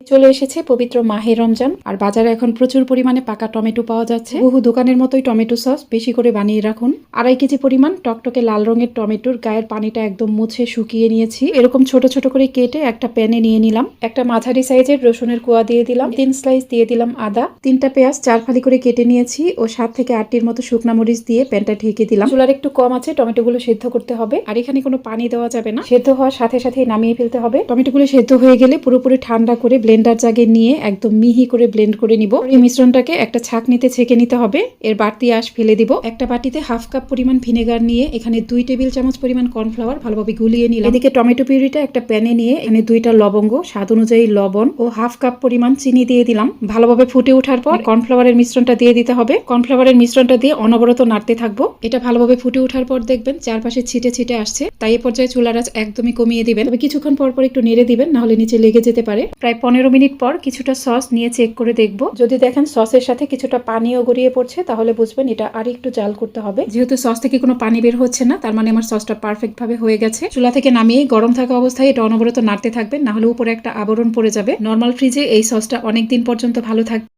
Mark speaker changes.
Speaker 1: চলে এসেছে পবিত্র মাহে রমজান আর বাজারে এখন প্রচুর পরিমাণে পাকা টমেটো পাওয়া যাচ্ছে। বহু দোকানের মতোই টমেটো সস বেশি করে বানিয়ে রাখুন। 2.5 কেজি পরিমাণ টকটকে লাল রঙের টমেটোর গায়ের পানিটা একদম মুছে শুকিয়ে নিয়েছি। এরকম ছোট ছোট করে কেটে একটা প্যানে নিয়ে নিলাম। একটা মাঝারি সাইজের রসুনের কোয়া দিয়ে দিলাম, 3 স্লাইস দিয়ে দিলাম আদা, 3টা পেঁয়াজ 4 ফালি করে কেটে নিয়েছি ও 7 থেকে 8টির মতো শুকনা মরিচ দিয়ে প্যানটা ঢেকে দিলাম। চুলার একটু কম আছে, টমেটোগুলো সেদ্ধ করতে হবে আর এখানে কোনো পানি দেওয়া যাবে না। সেদ্ধ হওয়ার সাথে সাথে নামিয়ে ফেলতে হবে। টমেটোগুলো সেদ্ধ হয়ে গেলে পুরোপুরি ঠান্ডা করে ব্লেন্ডার জাগে নিয়ে একদম মিহি করে ব্লেন্ড করে নিব। এই মিশ্রণটাকে একটা ছাঁকনিতে ছেঁকে নিতে হবে। এর বাড়তি আঁশ ফেলে দিব। একটা বাটিতে হাফ কাপ পরিমাণ ভিনেগার নিয়ে এখানে 2 টেবিল চামচ পরিমাণ কর্নফ্লাওয়ার ভালোভাবে গুলিয়ে নিলাম। এদিকে টমেটো পিউরিটা একটা প্যানে নিয়ে এখানে 2টা লবঙ্গ, স্বাদ অনুযায়ী লবণ ও হাফ কাপ পরিমাণ চিনি দিয়ে দিলাম। ভালোভাবে ফুটে ওঠার পর কর্নফ্লাওয়ারের মিশ্রণটা দিয়ে দিতে হবে। কর্নফ্লাওয়ারের মিশ্রণটা দিয়ে অনবরত নাড়তে থাকবো। এটা ভালোভাবে ফুটে ওঠার পর দেখবেন চারপাশে ছিটে ছিটে আসছে, তাই এই পর্যায়ে চুলার আঁচ একদমই কমিয়ে দিবেন। তবে কিছুক্ষণ পর পর একটু নেড়ে দিবেন, নাহলে নিচে লেগে যেতে পারে। প্রায় 15 মিনিট পর কিছুটা সস নিয়ে চেক করে দেখব। যদি দেখেন সসের সাথে কিছুটা পানিও গড়িয়ে পড়ছে, তাহলে বুঝবেন এটা আর একটু জাল করতে হবে। যেহেতু সস থেকে কোনো পানি বের হচ্ছে না, তার মানে আমার সসটা পারফেক্ট ভাবে হয়ে গেছে। চুলা থেকে নামিয়ে গরম থাকা অবস্থায় এটা অনবরত নাড়তে থাকবেন, নাহলে উপরে একটা আবরণ পড়ে যাবে। নর্মাল ফ্রিজে এই সসটা অনেক দিন পর্যন্ত ভালো থাকবে।